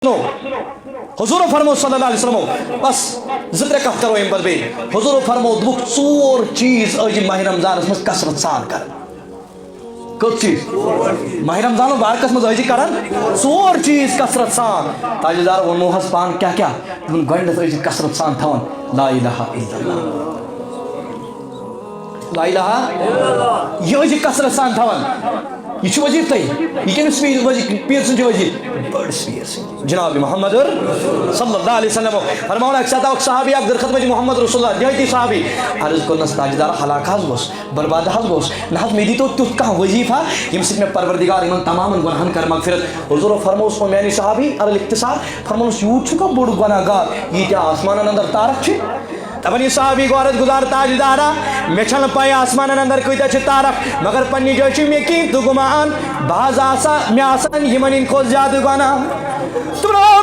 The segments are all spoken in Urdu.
حضور فرمو صلی اللہ علیہ وسلم بس زندر کف کرو ام بے حضور فرمو دبک ژور چیز اجی ماہ رمضانس مز کثرت سان کر کت چیز ماہ رمضان مبارکس مز اجی کران ژور چیز کثرت سان تاجدار ونمو حس پان کیا تمن گۄڈنیتھ اجی کثرت سان تھاون لا الہ الا اللہ لا الہ یہ اجی کثرت سان تھاون یہ وظیف تھی یہ کمس پیر سن وظیف بڑ پیر سن جناب محمد صلی اللہ علیہ وسلم فرماؤن اک ساتھ صحابی اک در خدمت محمد رسول اللہ دیتی صحابی عرض کرنس تاجدار ہلاک حظ گوس برباد حظ گوس نہ مے دی تو تیت کھانا وظیفہ یم سۭتۍ مےٚ پروردگار یمن تمام گناہن کر مغفرت حضور فرموس میانہِ صحابی الاختصار فرموس یوت چھُ کانٛہہ بوٚڑ گۄناہگار ییٖتیٛاہ آسمانن اندر تارک چھِ دپان یہ صحابی گو عرض گزار تاجدارا مے چھنہ پاے آسمانن اندر کۭتیاہ چھِ تارک مگر پننہِ جایہِ چھُ مےٚ کینٛہہ تہٕ گُمان بہٕ حظ آسا مےٚ آسان یِمن ہٕنٛدۍ کھۄتہٕ زیادٕ گۄناہ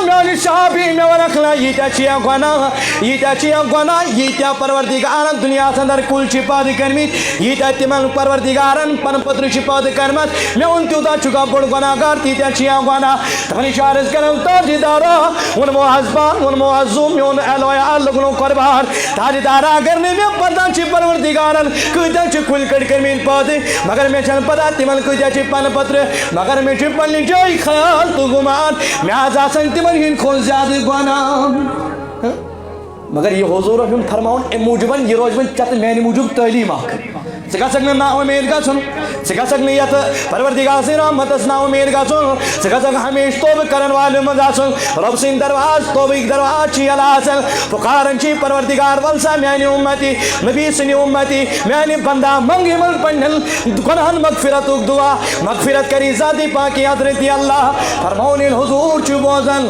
میانہِ صحابی مےٚ وَنکھ نہ ییٖتیاہ چھِ یا گۄناہ ییٖتیاہ چھِ یا گۄناہ ییٖتیاہ پروردگارن دُنیاہس اندر کُلۍ چھِ پٲدٕ کٔرمٕتۍ ییٖتیاہ تِمن پروردگارن پنہٕ پٔترٕ چھِ پٲدٕ کٔرمٕژ مےٚ ووٚن تیوٗتاہ چھُ کانٛہہ بوٚڑ گۄناہگار تیٖتیاہ چھِ یا گۄناہ دپان یہِ چھُ عرض کران تاجدارا ووٚنمو حظ پان ووٚنمو حظ زوٗ میون ایلویا لوٚگنو قۄربان تاجدارا اگر نہٕ مےٚ پتہ چھِ پروردگارن کۭتیاہ چھِ کُلۍ کٔٹۍ کٔرمٕتۍ پٲدٕ مگر مےٚ چھنہٕ پتہ تِمن کۭتیاہ چھِ پنہٕ پٔترٕ مگر مےٚ چھُ پننہِ جایہِ خیال تہٕ گُمان مےٚ حظ آسان تِمن ہٕنٛدۍ کھۄتہٕ زیادٕ گۄناہ مگر یہ حضور فرماؤن ام موجوب یہ روز وۄنۍ ژےٚ تہٕ میانہِ موٗجوٗب تعلیٖم اکھ ژٕ گژھکھ نہٕ نا اُمید گژھُن ژٕ گژھکھ نہٕ یتھ پروردگار سٕنٛدِ رحمتس نا اُمید گژھُن ژٕ گژھکھ ہمیشہِ توبہٕ کرن والٮ۪ن منٛز آسُن رۄب سٕنٛدۍ درواز توبٕکۍ درواز چھِ یلہٕ آسان پُکاران چھِ پروردگار ول سا میانہِ اُمتی نبی سٕنٛدِ اُمتی میانہِ بندا منٛگ یِمن پننٮ۪ن گۄنہن مغفرتُک دُعا مغفرت کری ذاتِ پاکِ حضرتِ اللہ فرماوُن ییٚلہِ حضوٗر چھُ بوزان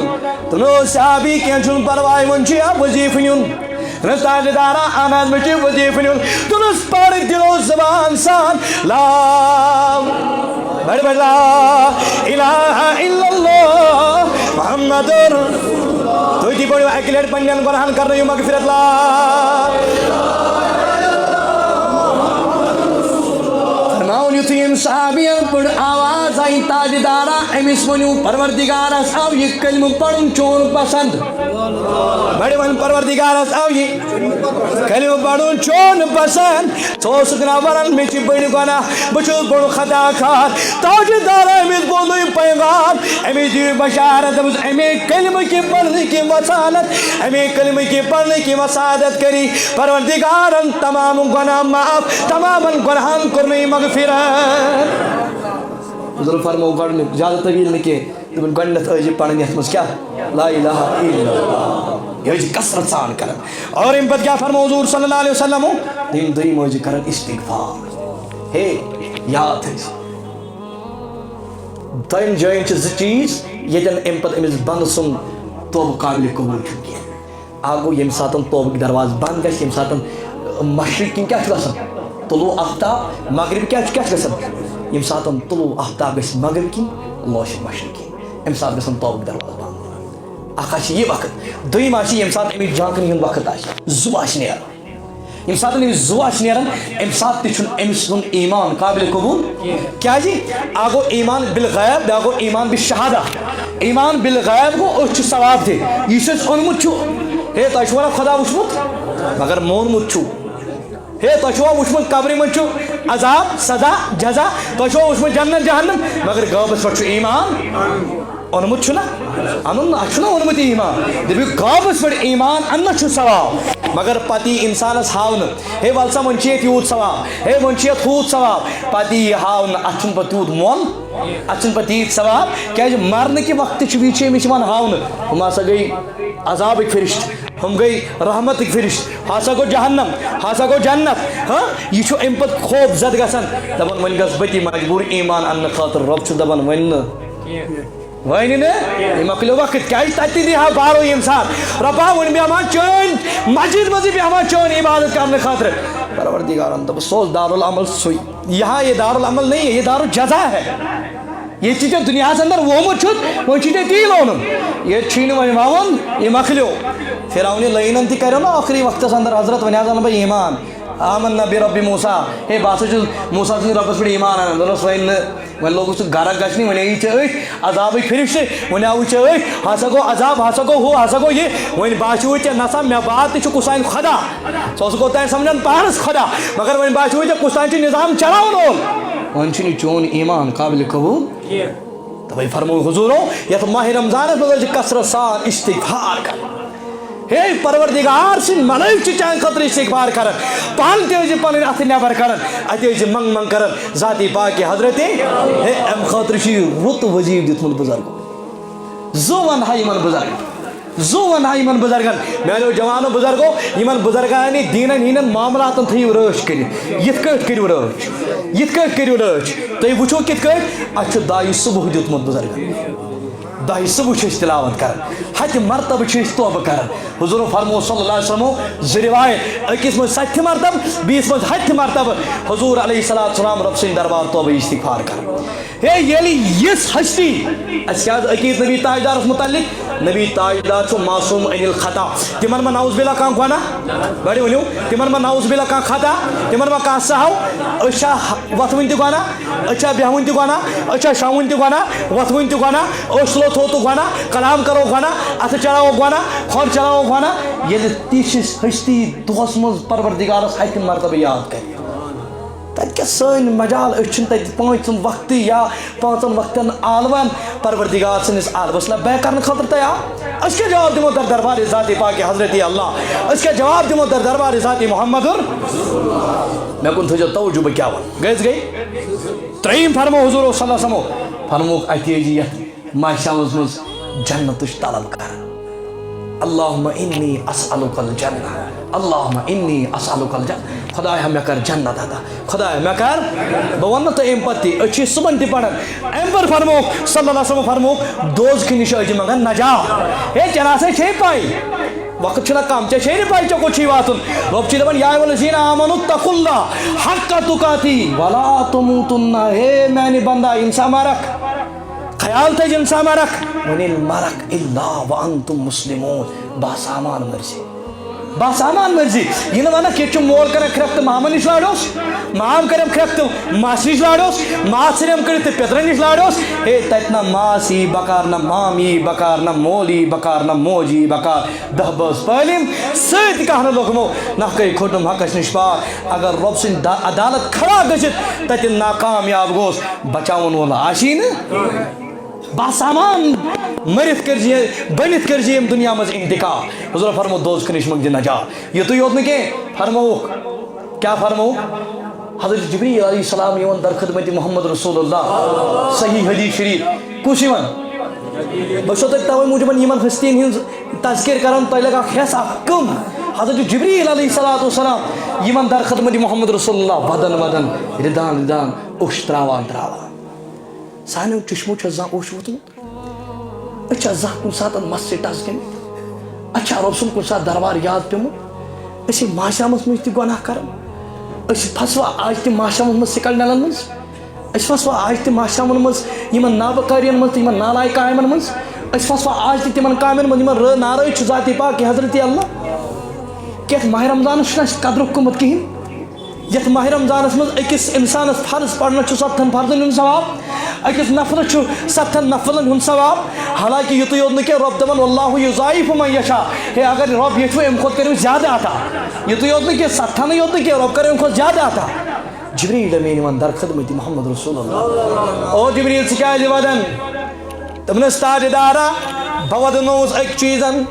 تہٕ نہٕ اوس صحابی کینٛہہ چھُنہٕ پرواے وۄنۍ چھُ یا وظیٖفہٕ نیُن تاجدارا اہن حظ مےٚ چھُ وظیٖفہٕ نیُن دوٚپنس پرٕ دِلو زبان سان لا بڑِ بڑِ لا الہ الا اللہ محمدُر تُہۍ تہِ پٔرِو اکہِ لٹہِ پننٮ۪ن گۄنہن کرنٲیِو مغفرت لا فرماوُن یُتھُے أمۍ صحابین پٔر آواز آیہِ تاجدارا أمِس ؤنِو پروردگارس آو یہِ کلمہٕ پرُن چون پسند بڑِ ون پروردگارس آو یہِ کلمہٕ پرُن چون پسند ژٕ اوسُکھ نہ ونان مےٚ چھِ بٔڑۍ گۄناہ بہٕ چھُس بوٚڑ خطا کار تاجدارا أمِس بوزنٲیِو پیغام أمِس دِیِو بشارت دپُس امے کلمہٕ کہِ پرنہٕ کہِ وسالت امے کلمہٕ کہِ پرنہٕ کہِ وسادت کری پروردگارن تمام گۄناہ معاف تمامن گۄنہن کوٚرنٕے مغفرت حضور فرمو گۄڈنیُک زیادٕ طویل نہٕ کینٛہہ دوٚپُن گۄڈنیتھ ٲسۍ یہِ پرٕنۍ یتھ منٛز کیٛاہ لا الہ الا اللہ یہ ٲسۍ کثرت سان کران اور امہِ پتہٕ کیٛاہ فرمو حضور صلی اللہ علیہ وسلم دوٚیِم ٲسۍ کران استغفار ہے یاد تھٲیزِ دۄن جاین چھِ زٕ چیٖز ییٚتٮ۪ن امہِ پتہٕ أمِس بنٛدٕ سُنٛد توبہٕ قابلِ قبوٗل چھُنہٕ کینٛہہ اکھ گوٚو ییٚمہِ ساتہٕ توبٕکۍ دروازٕ بنٛد گژھِ ییٚمہِ ساتہٕ مشرق کِنۍ کیٛاہ چھُ گژھان طلوع آفتاب مغرب کیٛاہ چھُ گژھان ییٚمہِ ساتہٕ طلوع آفتاب گژھِ مغرب کِنۍ لوشہِ مشرق کِنۍ امہِ ساتہٕ گژھن توبٕکۍ دروازٕ بنٛد اکھ آسہِ یہِ وقت دوٚیِم آسہِ ییٚمہِ ساتہٕ أمِس جھانٛکنہٕ ہُنٛد وقت آسہِ زُو آسہِ نیران ییٚمہِ ساتہٕ أمِس زُو آسہِ نیران امہِ ساتہٕ تہِ چھُنہٕ أمۍ سُنٛد ایٖمان قابلِ قبوٗل کیٛازِ اکھ گوٚو ایٖمان بالغیب بیٛاکھ گوٚو ایٖمان بالشہادہ ایٖمان بالغیب گوٚو أتھۍ چھُ ثواب تہِ یُس اَسہِ اوٚنمُت چھُ ہے تۄہہِ چھُو وَنان خۄدا وٕچھمُت مگر مونمُت چھُو ہے تۄہہِ چھُوا وٕچھمُت قبرِ منٛز چھُ عذاب سزا جزا تۄہہِ چھُوا وٕچھمُت جنت جہنم مگر غٲبس پٮ۪ٹھ چھُ ایٖمان اوٚنمُت چھُنہ اَنُن اَتھ چھُنہ اوٚنمُت ایٖمان دٔپِو غٲبس پٮ۪ٹھ ایٖمان اَننَس چھُ ثواب مگر پتہٕ یی اِنسانس ہاونہٕ ہے وَل سا وۄنۍ چھِ ییٚتہِ یوٗت ثواب ہے وۄنۍ چھِ یتھ ہُتھ ثواب پتہٕ یی ہاونہٕ اتھ چھُنہٕ پتہٕ تیوٗت مۄل اتھ چھُنہٕ پتہٕ تیٖتۍ ثواب کیٛازِ مرنہٕ کہِ وقتہٕ چھِ وِزِ چھِ أمِس یِوان ہاونہٕ ہُم ہسا گٔے عذابٕکۍ فرشتہٕ ہُم گٔے رحمتٕکۍ فرشتہٕ ہسا گوٚو جہنم ہسا گوٚو جنت یہِ چھُ امہِ پتہٕ خوف زد گژھان دپان وۄنۍ گژھٕ بہٕ تہِ مجبوٗر ایٖمان اننہٕ خٲطرٕ رۄب چھُ دپان وۄنۍ نہٕ وۄنۍ نہٕ یہِ مۄکلیو وقت کیٛازِ تتہِ تہِ دیٖہا بارو ییٚمہِ ساتہٕ رۄبا وۄنۍ بیٚہمہٕ ہا چٲنۍ مسجد منٛزٕے بیٚہمہٕ ہا چٲنۍ عبادت کرنہٕ خٲطرٕ پروردگارن دوٚپُس سُہ اوس دارالعمل سُے یہاں یہ دارالعمل نہیں ہے یہ دارالجزا ہے یہ ژےٚ دُنیاہس اندر ووٚمُت چھُتھ وۄنۍ چھُے ژےٚ تی لونُن ییٚتہِ چھُے نہٕ وۄنۍ وَوُن یہِ مۄکلیو فرعونہِ لٲنن تہِ کریو نا ٲخری وقتس اندر حضرت وۄنۍ حظ انہٕ بہٕ ایٖمان آمنا برب موسیٰ ہے باسا چھُس موسیٰ سٕنٛدِس رۄبَس پٮ۪ٹھ ایمان اَنان دوٚپنَس وۄنۍ لوگُس ژٕ گرا گژھنہِ وۄنۍ آیی ژےٚ أتھۍ عذابٕکۍ فرشتہٕ وۄنۍ آوُے ژےٚ أتھۍ ہسا گوٚو عذاب ہسا گوٚو ہُہ ہسا گوٚو یہِ وۄنۍ باسیوٕے ژےٚ نسا مےٚ بعد تہِ چھُ کُسانہِ خۄدا سُہ اوس گوٚو تانۍ سمجھان پانَس خۄدا مگر وۄنۍ باسیوٕے ژےٚ کُسانہِ چھُ نظام چلاوُن اول وۄنۍ چھُنہٕ یہِ چون ایمان قابلِ قبوٗل تَوَے فرموو حضوٗرو یَتھ ماہِ رمضانَس منٛز چھِ کثرت سان استغفار کران ہے پروردگار سٕنٛدۍ ملٲیِک چھِ چانہِ خٲطرٕ استغفار کران پانہٕ تہِ ٲسۍ زِ پَنٕنۍ اَتھٕ نٮ۪بر کران اَتہِ ٲسۍ زِ منٛگ منٛگ کران ذاتی پاکہِ حضرتِ ہے اَمہِ خٲطرٕ چھُ یہِ رُت وظیٖفہٕ دیُتمُت بُزرگو زٕ وَنہٕ ہا یِمن بُزرگن میانیو جوانو بُزرگو یِمن بُزرگانہِ دیٖنن ہِنٛدٮ۪ن معاملاتن تھٲیِو رٲچھ کٔرِتھ یِتھ کٲٹھۍ کٔرِو رٲچھ تُہۍ وٕچھو کِتھ کٲٹھۍ اَسہِ چھُ دایہِ صُبح دیُتمُت بُزرگن دایہِ صُبح چھِ أسۍ تِلاوت کران ہتہِ مرتبہٕ چھِ أسۍ توبہٕ کران حضوٗرو فرموو صلی اللہ علیہ وسلمو زٕ رِوایت أکِس منٛز 70 مرتبہٕ بیٚیِس منٛز 100 مرتبہٕ حضوٗر علیہ الصلوٰتُ والسلام رۄب سٕنٛدِ دربار توبہٕ استغفار کران ہے ییٚلہِ یِژھ ہستی اَسہِ کیٛاہ حظ عقیٖد نبی تاجدارس متعلق نبی تاجدار چھُ معصوٗم انِل خطا تِمن ما نعوذ باللہ کانٛہہ گۄناہ گۄڈٕ ؤنِو تِمن ما نعوذ باللہ کانٛہہ خطا تِمن ما کانٛہہ سہو أسۍ چھا وۄتھوٕنۍ تہِ گۄناہ أسۍ چھا بیٚہوٕنۍ تہِ گۄناہ أسۍ چھا شۄنٛگُن تہِ گۄناہ وۄتھوٕنۍ تہِ گۄناہ أچھ تھوٚو تہٕ گۄناہ کلام کرو گۄناہ اَتھٕ چلاوو گۄناہ کھۄر چلاوو گۄناہ ییٚلہِ تِژھ ہستی دۄہس منٛز پروردگارس 100 مرتبہٕ یاد کرِ تَتہِ کیٛاہ سٲنۍ مجال أسۍ چھِنہٕ تَتہِ 5 وقتہٕ یا 5 وقتن عالوان پروردگار سٕنٛدِس عالمس لبیک کرنہٕ خٲطرٕ تیار أسۍ کیٛاہ جواب دِمو در دربارِ ذاتِ پاکہِ حضرتِ اللہ أسۍ کیٛاہ جواب دِمو در دربارِ ذاتِ محمدُر مےٚ کُن تھٲیزیو توجہ بہٕ کیٛاہ وَنہٕ گٔے ترٛیٚیِم فرمو حضوٗرو صلی اللہ علیہ وسلمو فرمووُکھ اَتہِ ٲسۍ یَتھ ماہشامس منٛز جنتٕچ طلب کران اللہُمہ اِنی اسألُک الجنہ اللہُمہ اِنی اسألُک الجنہ خۄدایا مےٚ کر جنت عطا خۄدایا مےٚ کر بہٕ وَنہٕ تۄہہِ اَمہِ پتہٕ تہِ أسۍ چھِ صُبحن تہِ پران اَمہِ پتہٕ فرمووُکھ صلی اللہ علیہ وسلم فرمووُکھ دوزخہٕ نِش ٲسۍ منٛگان نجات ہے ژےٚ نسا چھے پاے وقت چھُنہ کم ژےٚ چھے نہٕ پاے ژےٚ کوٚت چھُے واتُن رۄب چھُ دپان یا ایُہَا آمنوٗ اتَّقُوا اللّٰہ حقَّ تُقاتِهِ وَلَا تَمُوتُنَّ ہے میانہِ بندا اِنسان ما رکھ خیال تھٲیزِ اِنسان ما رکھ وۄنۍ ییٚلہِ مرکھ اِلّا وَأَنتُم مُسلِموٗن بہٕ سامان مرضی یہِ نہٕ ونکھ ییٚتہِ چھُ مول کران کھرٛٮ۪کھ تہٕ مامن نِش لاڈوس مام کرٮ۪م کھرٛٮ۪کھ تہٕ ماسہِ نِش لاڈوس ماس ژھٕنٮ۪م کٔڑِتھ تہٕ پیٚترن نِش لاڈوس ہے تتہِ نہ ماس یی بکار نہ مام یی بکار نہ مول یی بکار نہ موج یی بکار 10 بٲژ پٲلِم سۭتۍ کانٛہہ نہٕ لوٚگمو نکھے کھوٚتُم حقس نِش پاک اگر رۄب سٕنٛدِ عدالت کھڑا گٔژھِتھ تتہِ ناکامیاب گوس بچاوُن وول آسی نہٕ باسامان مٔرِتھ کٔرزِ بٔنِتھ کٔرزِ ییٚمہِ دُنیا منٛز انتقال حضوٗرو فرموو دوزخہٕ نِش منٛگزِ نجات یُتُے یوت نہٕ کینٛہہ فرمووُکھ کیٛاہ فرمووُکھ حضرت جبریٖل علیہ السلام یِوان در خدمتِ محمد رسول اللہ صحیح حدیث شریٖف کُس یِوان بہٕ چھُسو تۄہہِ تَوَے موٗجوٗب یِمن ہستین ہِنٛز تذکِر کران تۄہہِ لگہِ اکھ حٮ۪س اکھ کٕم حضرت جبریٖل علیہ الصلوٰتُ وسلام یِمن در خدمتِ محمد رسول اللہ ودان ودان رِدان رِدان اوٚش تراوان سانیو چشمو چھا زانٛہہ اوٚش ووٚتھمُت أسۍ چھا زانٛہہ کُنہِ ساتہٕ مس سۭتۍ ٹس گٔمٕتۍ اَسہِ چھا رۄب سُنٛد کُنہِ ساتہٕ دربار یاد پیوٚمُت أسۍ ماہشامس منٛز تہِ گۄناہ کران أسۍ پھسوا آز تہِ ماہشامس منٛز سِکل ڈلن منٛز أسۍ پھسوا آز تہِ ماہشامن منٛز یِمن نابکارین منٛز تہٕ یِمن نالایہِ کامٮ۪ن منٛز أسۍ پھسوا آز تہِ تِمن کامٮ۪ن منٛز یِمن نارٲیِد چھُ ذاتِ پاکہِ حضرتِ اللہ کہِ یتھ ماہِ رمضانس چھُنہٕ اَسہِ قدرُک قۭمت کِہینۍ یتھ ماہِ رمضانس منٛز أکِس اِنسانس فرض پرنس چھُ 7 فرضن ہُنٛد ثواب أکِس نفرس چھُ 7 نفلن ہُنٛد ثواب حالانکہِ یُتُے یوت نہٕ کینٛہہ رۄب دپان واللہ یُضاعِفُ من یشاء ہے اگر رۄب یژھِ اَمہِ کھۄتہٕ کٔرِو زیادٕ عطا یُتُے یوت نہٕ کینٛہہ 7 یوت نہٕ کینٛہہ رۄب کرِ اَمہِ کھۄتہٕ زیادٕ عطا جبریٖل امیٖن یِوان در خدمتِ محمد رسول اللہ او جبریٖل ژٕ کیٛازِ ودان دوٚپنس تاجدارا بہٕ ودنووُس أکۍ چیٖزن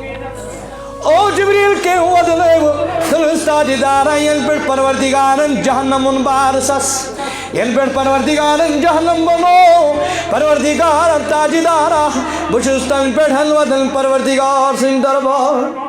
او جبریٖل کیٚنٛہہ ودنٲوٕ دوٚپنس تاجدارا ییٚلہِ پٮ۪ٹھ پروردگارن جہنمُن بارسس ییٚلہِ پٮ۪ٹھ پروردگارن جہنم بنوو پروردگار تاجدارا بہٕ چھُس تَنہٕ پٮ۪ٹھ ودان پروردگار سٕنٛدِ دربار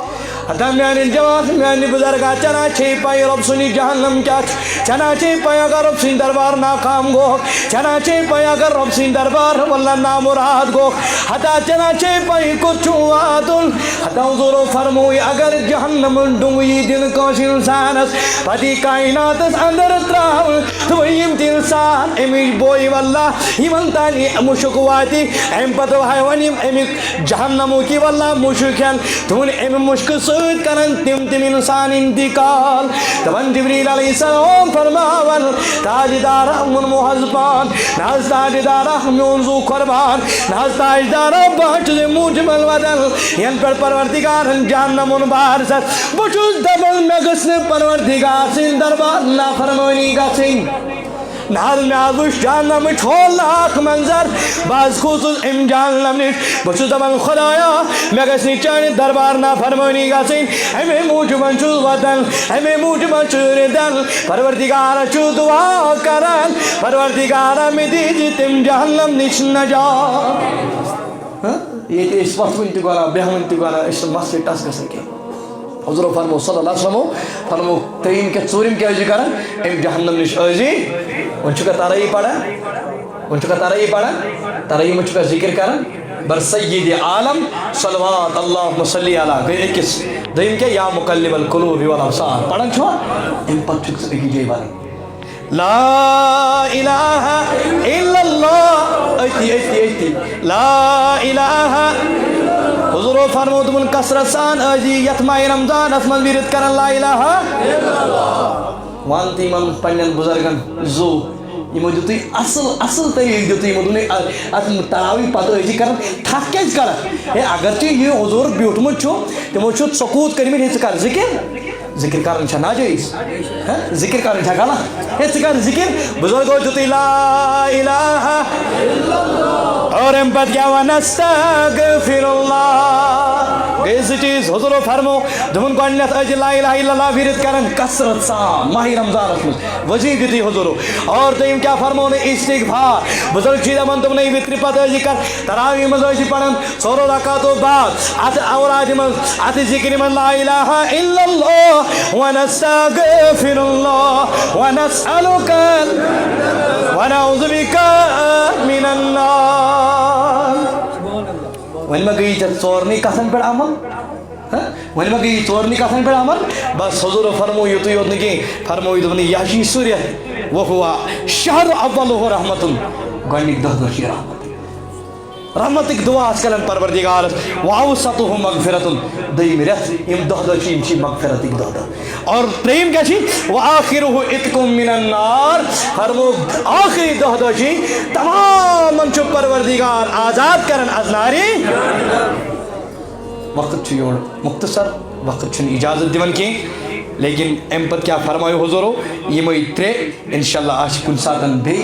ہتا میانہِ جوان میانہِ بُزرگا ژےٚ نا چھے پاے رۄب سُنٛد جہنم کیٛاہ چھُ ژےٚ نا چھے پاے اگر رۄب سٕنٛدِ دربار ناکام گوٚوکھ ژےٚ نا چھے پاے اگر رۄب سٕنٛدِ دربار واللہ نامُراد گوٚوکھ ہتا ژےٚ نا چھے پاے کوٚت چھُ واتُن ہتا حضورو فرموئی اگر جہنم ڈونگی دل کوش انسانس پتی کائناتس اندر تراو تو یم تی انسان امیش بوئی واللہ یمن تانی مشک واتی ام پتو حیوان امیک جہنمو کی واللہ مشکن تو ام مشک سوید کرن تم انسان انتقال تبن جبریل علیہ السلام فرماون تاجدارہ من محضبان ناز تاجدارہ میونزو قربان ناز تاجدارہ بہت سے موجمل ودن ین پر پروردگار جہنم ان بار ست بچوز دبل میں گسن پروردگار سن دربار نا فرمونی گا سن نال میں آزوش جہنم چھول لاکھ منظر باز خوصوص ام جہنم نش بچوز دبل خدایا میں گسنی چاہنے دربار نا فرمونی گا سن ہمیں موجمن چوز ودن ہمیں موجمن چور دن پروردگار چو دعا کرن پروردگار میں دیجی تم جہنم نش نجا یہ اس وقت ونتی گونا بیہ ونتی گونا اس مسئلے ٹس گسن کی حضور فرمو صلی اللہ علیہ وسلم فرمو ترین کے ژوٗرِم کیا ازی کرن ام جہنم نش ازی ان چکا تارائی پڑا ان چکا تارائی پڑا تارائی من چکا ذکر کرن بر سید عالم صلوات اللہم صلی علی گئی اکس دیم کیا یا مقلب القلوب والابصار پڑھن چھو ام پت چک سے ایک جے بارن لا الہ الا اللہ ایتی لا الہ حضور فرمود من کسرت سان اجی یتمائی رمضان اسمن بیرت کرن لا الہ الا اللہ وانتی من پنن بزرگن زو یمو دیتی اصل طریق دیتی یمو دونی تراوی پتو ایجی کرن تھک کیج کرن ہے اگرچہ یہ حضور بیوٹمت چھو تمو چھو سقوط کرمین ہے چکر ذکر کرن چھا ناجائز ذکر کرن چھا گالا ہے چکر ذکر بزرگو دیتی لا الہ الا اللہ اور امپت کیا ونستغفر اللہ گئیس چیز حضور فرمو دمن کو انیت اجی لا الہ الا اللہ ویرت کرن کسرت سان ماہی رمضان اسمس وزید دیتی حضور اور تیم کیا فرمو نے استغفار بزرگ چیزا من تم نہیں وطری پتہ اجی کر تراوی مزوجی پڑھن سورو رکاتو بعد آت اوراج من آت ذکر من لا الہ الا اللہ ونستغفر اللہ ونسألک ونعوذ بک من النار وین میں گئی ژورنی کتھن پہ عمل وین میں گئی ژورنی کتھن پہ عمل بس حضور فرمو یوتو یوت نکی فرمو دونی یحشی سوریت وہوا شہر اولہ رحمت گوینک دہ دہ رحمت رحمتک دعا اس کلن پروردگار واوسطہ مغفرت دیم رت ام دہ دہ چی مغفرتک دہ دہ اور تریم کیا چی وآخرہ اتکم من النار فرمو آخری دہ دہ چی تمام چو پروردگار آزاد کرن از ناری وقت چھ یور مختصر وقت چھن اجازت دیون کی لیکن ام پر کیا فرمائے حضورو یہ مئی ترے انشاءاللہ آج کن ساتن بھی